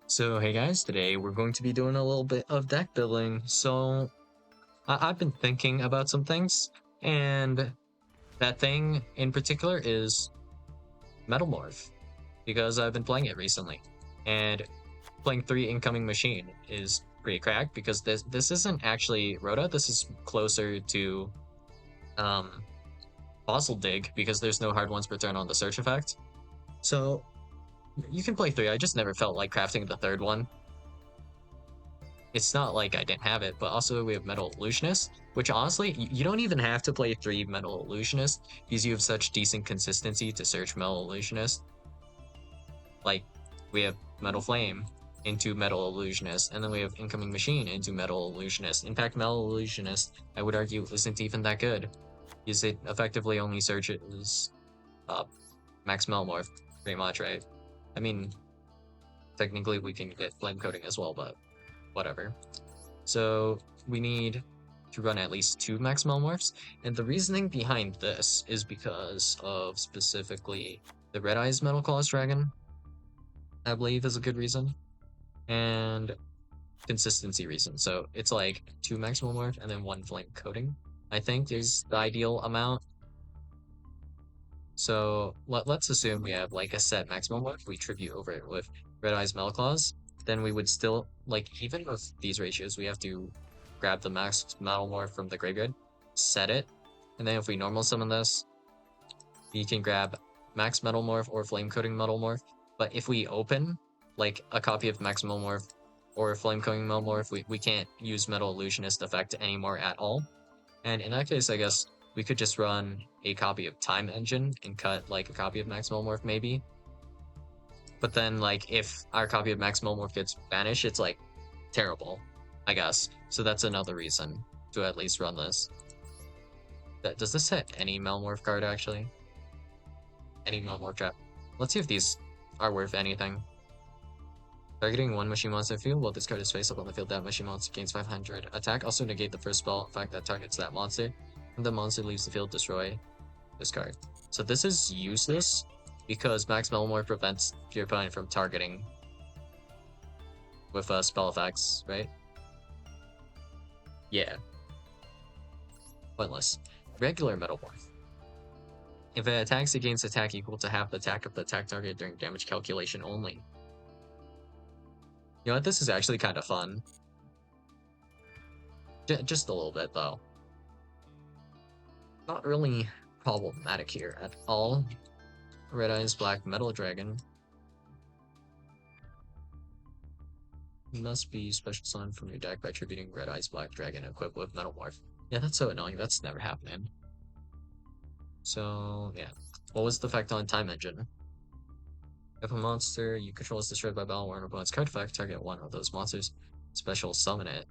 So hey guys, today we're going to be doing a little bit of deck building. So I've been thinking about some things, and that thing in particular is Metalmorph, because I've been playing it recently. And playing 3 incoming machine is pretty cracked because this isn't actually Rhoda, this is closer to um Fossil Dig because there's no hard ones per turn on the search effect. So you can play 3, I just never felt like crafting the third one. It's not like I didn't have it, but also we have Metal Illusionist, which honestly, you don't even have to play 3 Metal Illusionist because you have such decent consistency to search Metal Illusionist. Like, we have Metal Flame into Metal Illusionist, and then we have Incoming Machine into Metal Illusionist. In fact, Metal Illusionist, I would argue, isn't even that good, because it effectively only searches Max Metalmorph, pretty much, right? I mean, technically we can get Flame Coating as well, but whatever. So we need to run at least 2 Max Metalmorphs, and the reasoning behind this is because of specifically the Red Eyes Metal Claws Dragon, I believe is a good reason, and consistency reason. So it's like 2 Max Metalmorph and then 1 Flame Coating, I think is the ideal amount. So let's assume we have like a set Max Metalmorph, we tribute over it with Red Eyes Metal Claws, then we would still, like, even with these ratios, we have to grab the Max Metalmorph from the graveyard, set it, and then if we normal summon this, we can grab Max Metalmorph or Flame Coating Metalmorph. But if we open like a copy of Max Metalmorph or Flame Coating Metalmorph, we can't use Metal Illusionist effect anymore at all. And in that case, I guess we could just run a copy of Time Engine and cut like a copy of Max Metalmorph maybe. But then, like, if our copy of Max Metalmorph gets banished, it's like terrible, I guess. So that's another reason to at least run this. Does this hit any Metalmorph card actually? Any Metalmorph trap? Let's see if these are worth anything. Targeting 1 machine monster field while this card is face up on the field, that machine monster gains 500 attack. Also negate the first spell effect that targets that monster. When the monster leaves the field, destroy this card. So this is useless because Max Metalmorph prevents your opponent from targeting with spell effects, right? Yeah. Pointless. Regular Metalmorph. If it attacks, it gains attack equal to half the attack of the attack target during damage calculation only. You know what? This is actually kind of fun. Just a little bit, though. Not really problematic here at all. Red Eyes Black Metal Dragon. Must be special summon from your deck by attributing Red Eyes Black Dragon equipped with Metalmorph. Yeah, that's so annoying. That's never happening. So, yeah. What was the effect on Time Engine? If a monster you control is destroyed by battle or an opponent's card effect, target one of those monsters, special summon it.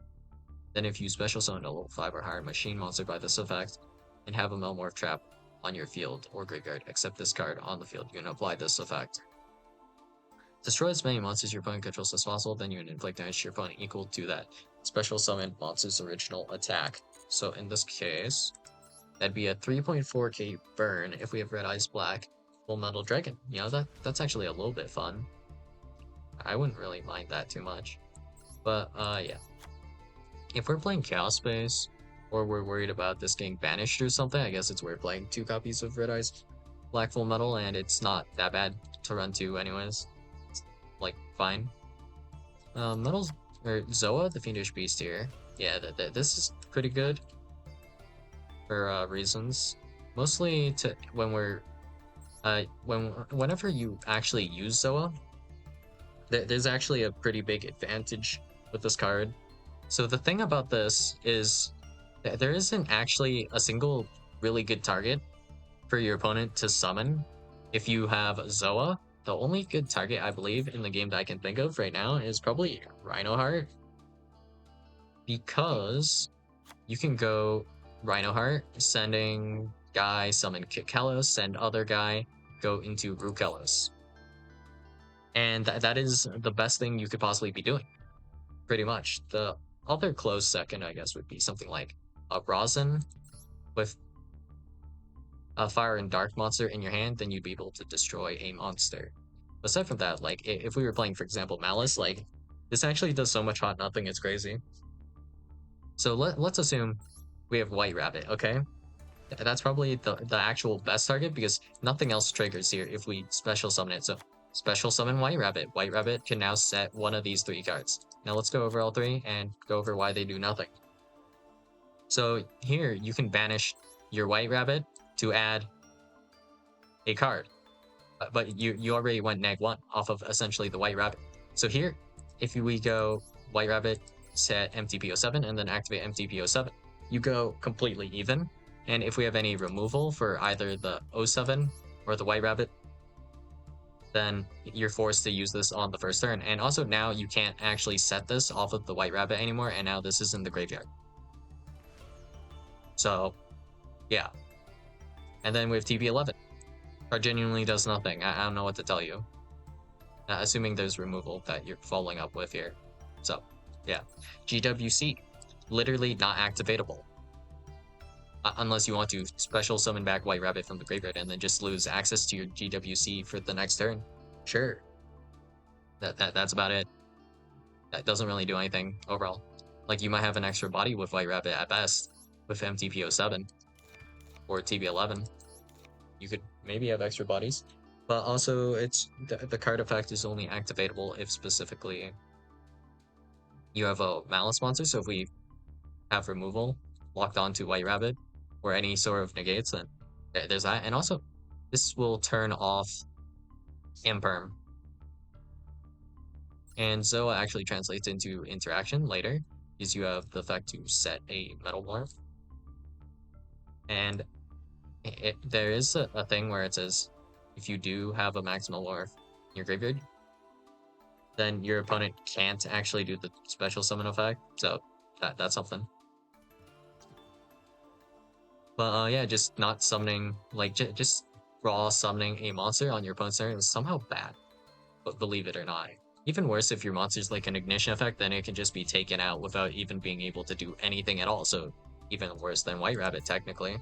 Then if you special summon a level 5 or higher machine monster by this effect, and have a Metalmorph trap on your field or graveyard, except this card on the field, you can apply this effect. Destroy as many monsters your opponent controls as possible, then you can inflict damage to your opponent equal to that special summon monster's original attack. So in this case, that'd be a 3.4k burn if we have Red Eyes Black Full Metal Dragon. You know, that's actually a little bit fun. I wouldn't really mind that too much. But yeah. If we're playing Chaos Space, or we're worried about this getting banished or something, I guess it's worth playing 2 copies of Red Eyes Black Full Metal, and it's not that bad to run 2 anyways. It's, like, fine. Metals, or Zoa, the Fiendish Beast here. Yeah, this is pretty good for reasons. Mostly to when we're whenever you actually use Zoa, there's actually a pretty big advantage with this card. So the thing about this is that there isn't actually a single really good target for your opponent to summon if you have Zoa. The only good target, I believe, in the game that I can think of right now is probably Rhinoheart, because you can go Rhinoheart, sending guy, summon Kikelos, send other guy, go into Rukelos. And that is the best thing you could possibly be doing, pretty much. The other close second, I guess, would be something like a Rosin with a Fire and Dark monster in your hand, then you'd be able to destroy a monster. aside from that, like if we were playing, for example, Malice, like this actually does so much hot nothing, it's crazy. So let's assume we have White Rabbit, okay? That's probably the actual best target because nothing else triggers here if we special summon it. So special summon White Rabbit. White Rabbit can now set one of these 3 cards. Now let's go over all 3 and go over why they do nothing. So here you can banish your White Rabbit to add a card. But you already went -1 off of essentially the White Rabbit. So here, if we go White Rabbit, set MTP07, and then activate MTP07, you go completely even. And if we have any removal for either the 07 or the White Rabbit, then you're forced to use this on the first turn. And also now you can't actually set this off of the White Rabbit anymore, and now this is in the graveyard. So, yeah. And then we have TP11. Card genuinely does nothing. I don't know what to tell you. Assuming there's removal that you're following up with here. So, yeah. GWC, literally not activatable. Unless you want to special summon back White Rabbit from the graveyard and then just lose access to your GWC for the next turn. Sure. That's about it. That doesn't really do anything overall. Like, you might have an extra body with White Rabbit at best with MTP07 or TP11. You could maybe have extra bodies. But also, it's the card effect is only activatable if specifically you have a Malice monster. So if we have removal locked onto White Rabbit or any sort of negates, then there's that. And also, this will turn off Imperm. And Zoa actually translates into interaction later, because you have the effect to set a Metalmorph. And there is a thing where it says, if you do have a Maximal Morph in your graveyard, then your opponent can't actually do the special summon effect. So that's something. But yeah, just not summoning, like just raw summoning a monster on your opponent's turn is somehow bad. But believe it or not. Even worse, if your monster's like an ignition effect, then it can just be taken out without even being able to do anything at all. So even worse than White Rabbit, technically.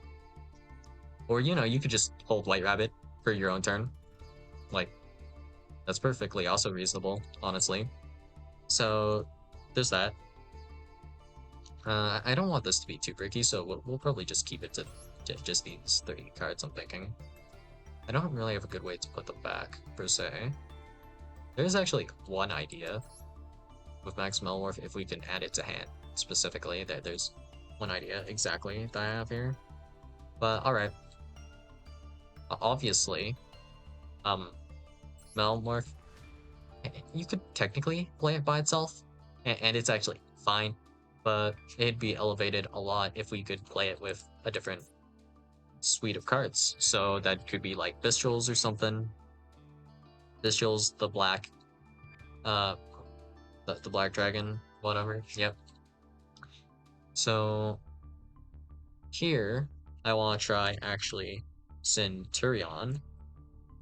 Or, you know, you could just hold White Rabbit for your own turn. Like, that's perfectly also reasonable, honestly. So there's that. I don't want this to be too bricky, so we'll probably just keep it to just these 3 cards, I'm thinking. I don't really have a good way to put them back, per se. There's actually one idea with Max Metalmorph if we can add it to hand, specifically. There's one idea exactly that I have here. But, alright. Obviously, Metalmorph, you could technically play it by itself, and it's actually fine, but it'd be elevated a lot if we could play it with a different suite of cards. So that could be like Bistrels or something. Bistrels, the black, the black dragon, whatever. Yep. So here, I want to try actually Centurion.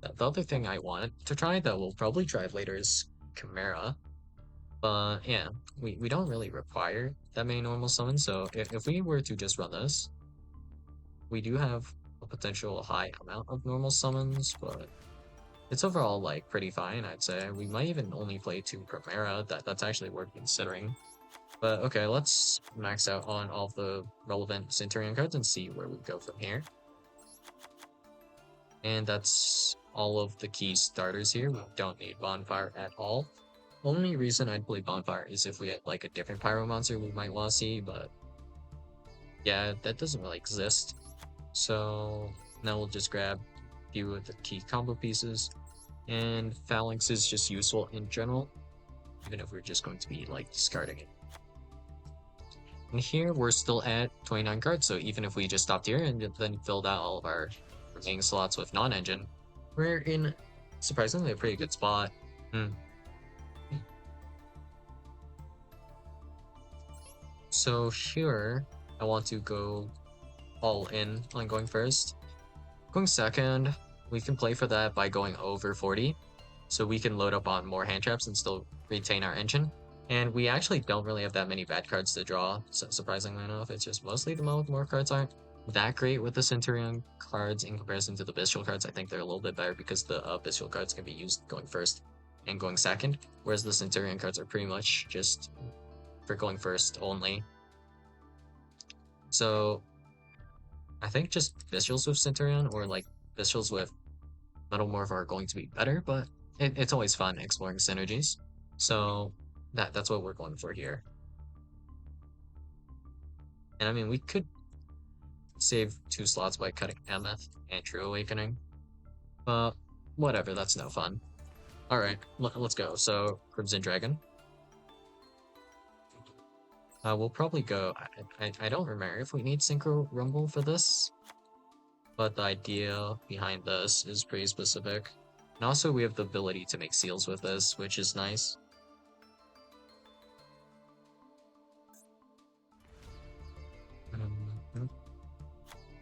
The other thing I wanted to try that we'll probably try later is Chimera. But yeah, we don't really require that many normal summons, so if we were to just run this, we do have a potential high amount of normal summons, but it's overall like pretty fine, I'd say. We might even only play 2 Chimera. That's actually worth considering. But okay, let's max out on all the relevant Centurion cards and see where we go from here. And that's all of the key starters here. We don't need Bonfire at all. Only reason I'd play Bonfire is if we had like a different Pyro monster we might want to see, but yeah, that doesn't really exist. So now we'll just grab a few of the key combo pieces, and Phalanx is just useful in general, even if we're just going to be like discarding it. And here we're still at 29 cards, so even if we just stopped here and then filled out all of our remaining slots with non-engine, we're in surprisingly a pretty good spot. So here, I want to go all in on going first. Going second, we can play for that by going over 40, so we can load up on more hand traps and still retain our engine. And we actually don't really have that many bad cards to draw, surprisingly enough. It's just mostly the Metalmorph cards aren't that great with the Centurion cards in comparison to the Bestial cards. I think they're a little bit better because the Bestial cards can be used going first and going second, whereas the Centurion cards are pretty much just for going first only. So I think just Bestials with Centurion or like Bestials with Metalmorph are going to be better, but it's always fun exploring synergies. So that's what we're going for here. And I mean, we could save 2 slots by cutting Emeth and True Awakening. But whatever, that's no fun. Alright, let's go. So, Crimson Dragon. We'll probably go... I don't remember if we need Synchro Rumble for this, but the idea behind this is pretty specific. And also we have the ability to make seals with this, which is nice.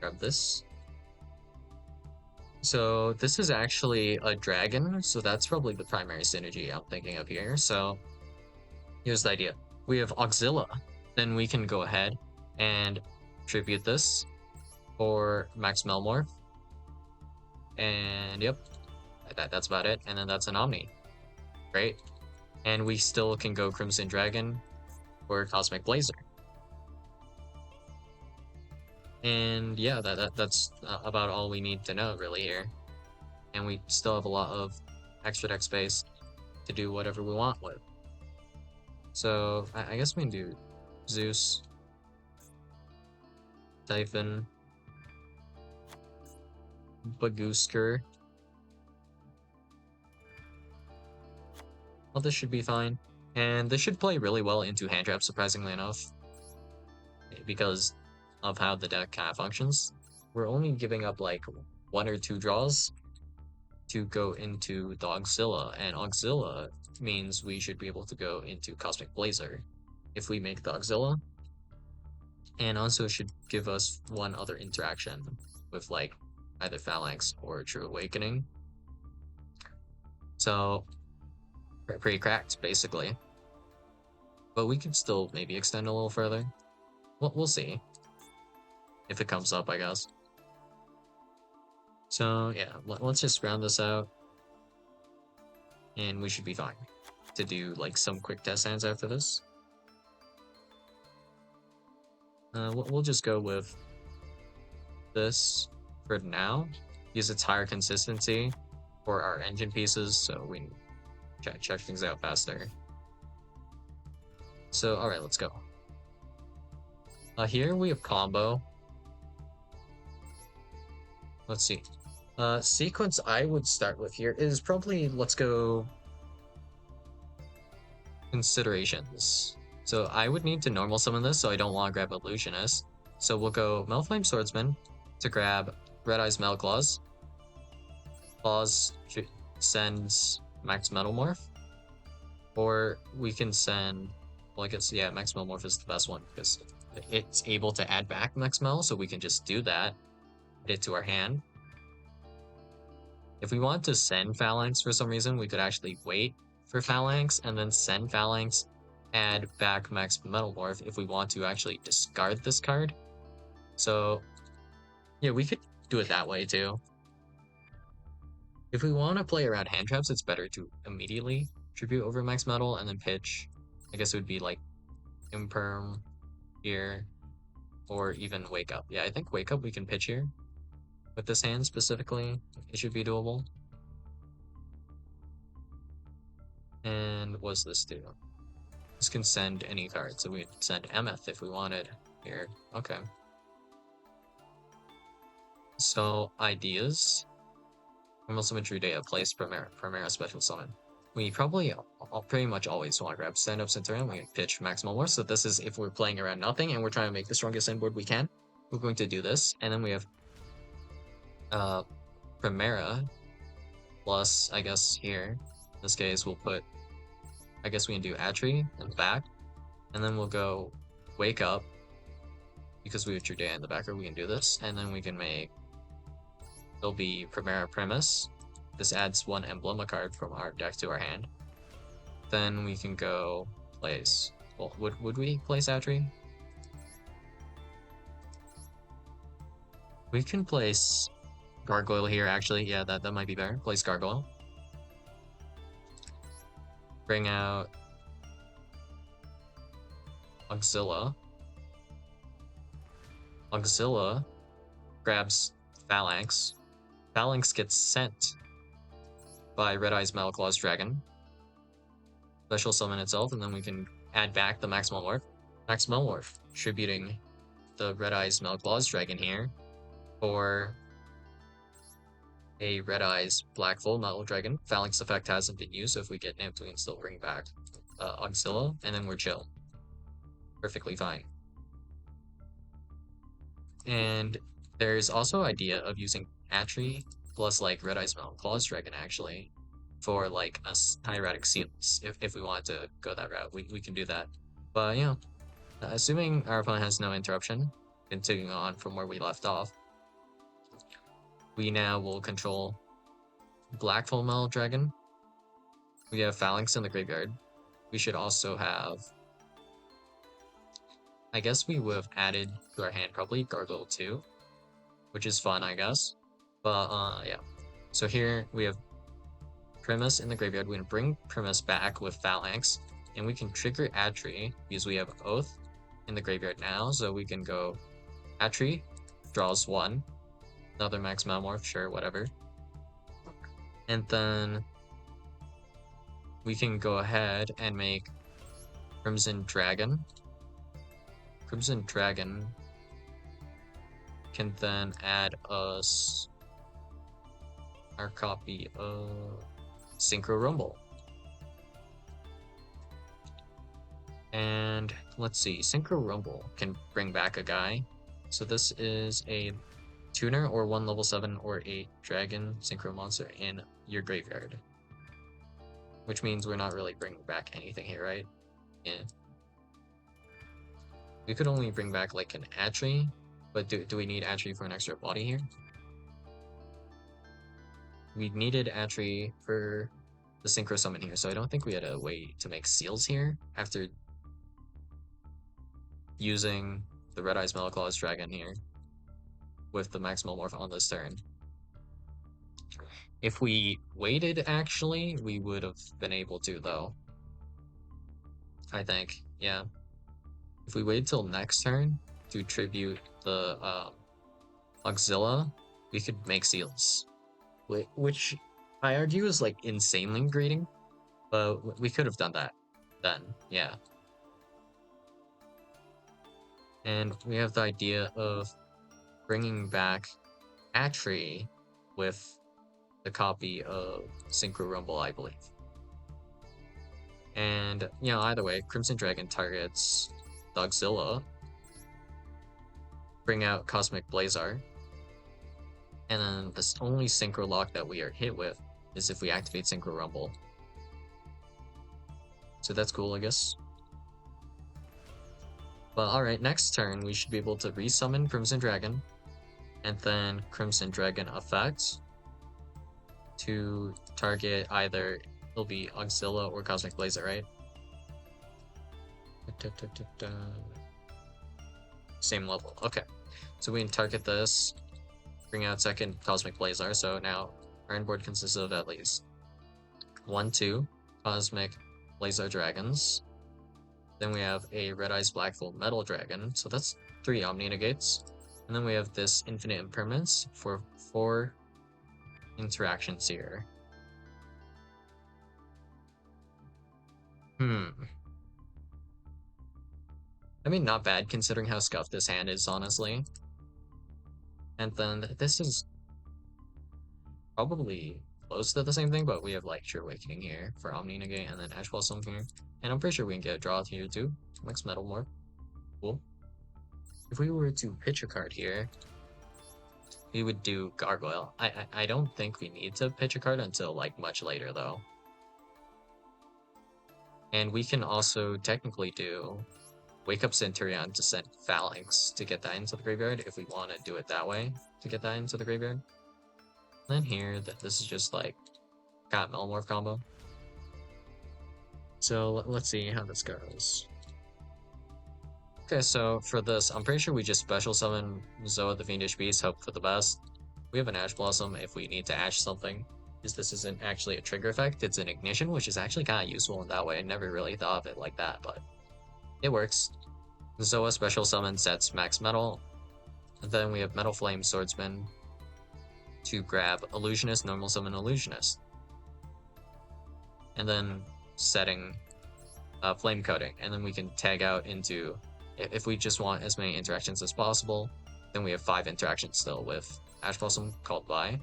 Grab this. So this is actually a dragon, so that's probably the primary synergy I'm thinking of here. So here's the idea. We have Auxilla, then we can go ahead and tribute this for Max Metalmorph. And yep, that's about it. And then that's an Omni. Great. And we still can go Crimson Dragon or Cosmic Blazer. And yeah, that's about all we need to know really here. And we still have a lot of extra deck space to do whatever we want with. So I guess we can do Zeus, Typhon, Bagoosker. Well, this should be fine. And this should play really well into hand trap, surprisingly enough, because of how the deck kind of functions. We're only giving up like 1 or 2 draws to go into the Auxilla, and Auxilla means we should be able to go into Cosmic Blazer if we make the Auxilla. And also should give us 1 other interaction with like either Phalanx or True Awakening. So pretty cracked, basically. But we could still maybe extend a little further. We'll see. If it comes up, I guess. So yeah, let's just round this out. And we should be fine to do like some quick test hands after this. We'll just go with this for now, because it's higher consistency for our engine pieces, so we can check things out faster. So, alright, let's go. Here we have combo. Let's see. Sequence I would start with here is probably, let's go considerations. So I would need to normal summon this, so I don't want to grab Illusionist. So we'll go Melflame Swordsman to grab Red Eyes Metalclaws. Claws sends Max Metalmorph. Or we can send, well, I guess, yeah, Max Metalmorph is the best one because it's able to add back Max Mel, so we can just do that, add it to our hand. If we want to send Phalanx for some reason, we could actually wait for Phalanx and then send Phalanx, add back Max Metalmorph if we want to actually discard this card. So yeah, we could do it that way too. If we want to play around hand traps, it's better to immediately tribute over Max Metal and then pitch. I guess it would be like Imperm here, or even Wake Up. Yeah, I think Wake Up we can pitch here. With this hand specifically, it should be doable. And what's this do? This can send any card, so we'd send Emeth if we wanted here. Okay. So, ideas. Normal Summon True Data, place Primera Special Summon. We probably pretty much always want to grab Stand Up Centurion. We can pitch Maximal More. So this is if we're playing around nothing and we're trying to make the strongest end board we can. We're going to do this. And then we have Primera plus, I guess, here. In this case, we'll put, I guess we can do Atri in the back. And then we'll go Wake Up. Because we have True Data in the back, or we can do this. And then we can make, it'll be Primera Premise. This adds 1 emblem, a card from our deck to our hand. Then we can go place. Well, would we place Atri? We can place Gargoyle here, actually. Yeah, that might be better. Place Gargoyle. Bring out Auxilla. Auxilla grabs Phalanx. Phalanx gets sent by Red Eye's Metalclaw's Dragon. Special summon itself, and then we can add back the Metalmorph. Metalmorph, tributing the Red Eye's Metalclaw's Dragon here for a Red Eyes Black Full Metal Dragon. Phalanx effect hasn't been used, so if we get nipped, we can still bring back Auxilla, and then we're chill. Perfectly fine. And there's also idea of using Atri plus like Red Eyes Metal Claws Dragon actually for like a hieratic seals. If we want to go that route, we can do that. But you know, assuming our opponent has no interruption, continuing on from where we left off, we now will control Black Full Metal Dragon. We have Phalanx in the graveyard. We should also have, I guess we would have added to our hand probably Gargoyle 2, which is fun, I guess. But yeah. So here we have Primus in the graveyard. We're gonna bring Primus back with Phalanx, and we can trigger Atri because we have Oath in the graveyard now. So we can go Atri, draws 1, another Max Metalmorph, sure, whatever. And then we can go ahead and make Crimson Dragon. Crimson Dragon can then add us our copy of Synchro Rumble. And let's see, Synchro Rumble can bring back a guy. So this is a tuner or 1 level 7 or 8 dragon synchro monster in your graveyard. Which means we're not really bringing back anything here, right? Yeah. We could only bring back like an Atri, but do we need Atri for an extra body here? We needed Atri for the synchro summon here, so I don't think we had a way to make seals here after using the Red Eyes Metalclaw's Dragon here with the Max Metalmorph on this turn. If we waited, actually, we would have been able to, though. I think, yeah. If we waited till next turn to tribute the Auxilla, we could make seals. Which I argue is like insanely greedy, but we could have done that then, yeah. And we have the idea of bringing back Atri with the copy of Synchro Rumble, I believe. And, you know, either way, Crimson Dragon targets Auxilla, bring out Cosmic Blazar, and then the only Synchro lock that we are hit with is if we activate Synchro Rumble. So that's cool, I guess. But alright, next turn we should be able to resummon Crimson Dragon, and then Crimson Dragon effect to target either, it'll be Auxilla or Cosmic Blazar, right? Same level, okay. So we can target this, bring out second Cosmic Blazar, so now our end board consists of at least 1-2 Cosmic Blazar Dragons. Then we have a Red Eyes Blackfold Metal Dragon, so that's 3 Omni Negates. And then we have this Infinite Impermanence for 4 interactions here. I mean, not bad considering how scuffed this hand is, honestly. And then this is probably close to the same thing, but we have like True Awakening here for Omni Negate, and then Ash Blossom here. And I'm pretty sure we can get a draw here too. Max Metalmorph. Cool. If we were to pitch a card here, we would do Gargoyle. I don't think we need to pitch a card until like much later though. And we can also technically do Wake Up Centurion to send Phalanx to get that into the graveyard if we want to do it that way to get that into the graveyard. And then here, this is just like got Metalmorph combo. So let's see how this goes. Okay, so for this, I'm pretty sure we just special summon Zoa the Fiendish Beast, hope for the best. We have an Ash Blossom if we need to Ash something, because this isn't actually a trigger effect, it's an ignition, which is actually kind of useful in that way. I never really thought of it like that, but it works. Zoa special summon sets max metal, and then we have Metal Flame Swordsman to grab Illusionist, normal summon Illusionist. And then setting Flame Coating, and then we can tag out into, if we just want as many interactions as possible, then we have 5 interactions still with Ash Blossom called by.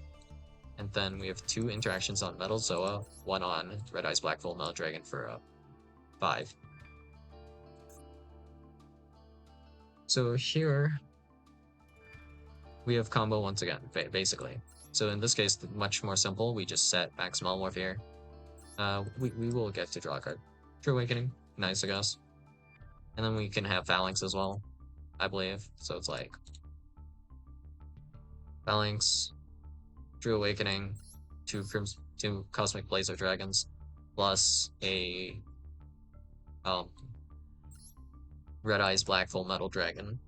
And then we have 2 interactions on Metal Zoa, 1 on Red Eyes Black Full Metal Dragon for 5. So here we have combo once again, basically. So in this case, much more simple. We just set max Metalmorph here. We will get to draw a card. True Awakening, nice, I guess. And then we can have Phalanx as well, I believe. So it's like Phalanx, True Awakening, 2 Cosmic Blazer Dragons, plus a Red Eyes Black Full Metal Dragon.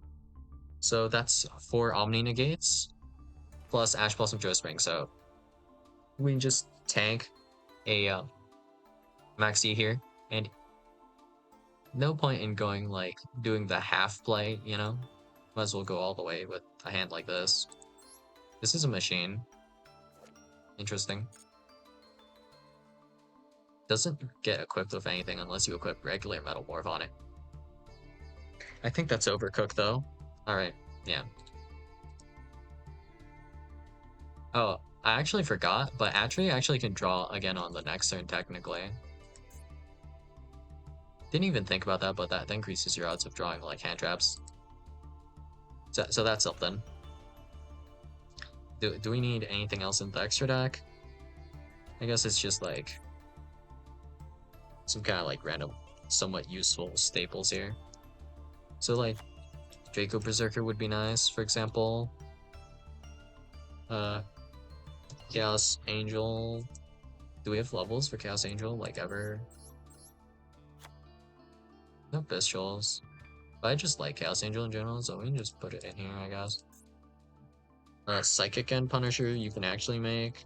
So that's 4 Omni Negates, plus Ash Blossom Joe Spring. So we can just tank a Maxi here, and no point in going like doing the half play, you know? Might as well go all the way with a hand like this. This is a machine. Interesting. Doesn't get equipped with anything unless you equip regular Metalmorph on it. I think that's overcooked though. Alright, yeah. Oh, I actually forgot, but Atri actually can draw again on the next turn technically. Didn't even think about that, but that increases your odds of drawing like hand traps. So that's something. Do we need anything else in the extra deck? I guess it's just like some kind of like random, somewhat useful staples here. So like Draco Berserker would be nice, for example. Chaos Angel. Do we have levels for Chaos Angel like ever? No Pistols. But I just like Chaos Angel in general, so we can just put it in here, I guess. Psychic End Punisher you can actually make,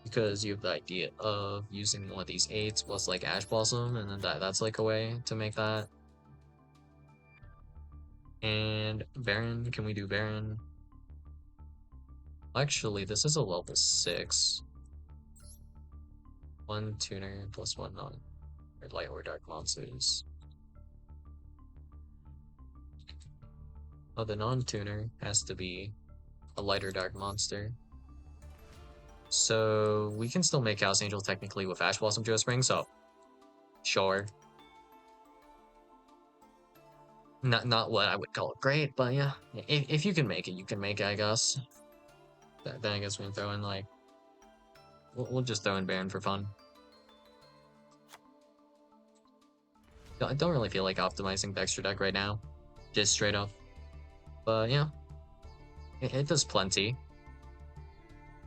because you have the idea of using one of these 8s plus like Ash Blossom, and then that's like a way to make that. And Baron, can we do Baron? Actually, this is a level 6. 1 tuner plus 1 light or dark monsters. Oh, the non-tuner has to be a light or dark monster. So we can still make Chaos Angel technically with Ash Blossom Joe Spring, so sure. Not what I would call great, but yeah. If you can make it, you can make it, I guess. Then I guess we can throw in like we'll just throw in Baron for fun. I don't really feel like optimizing the extra deck right now, just straight up. But yeah, it does plenty.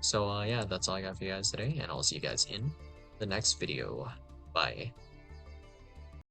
So yeah, that's all I got for you guys today, and I'll see you guys in the next video. Bye.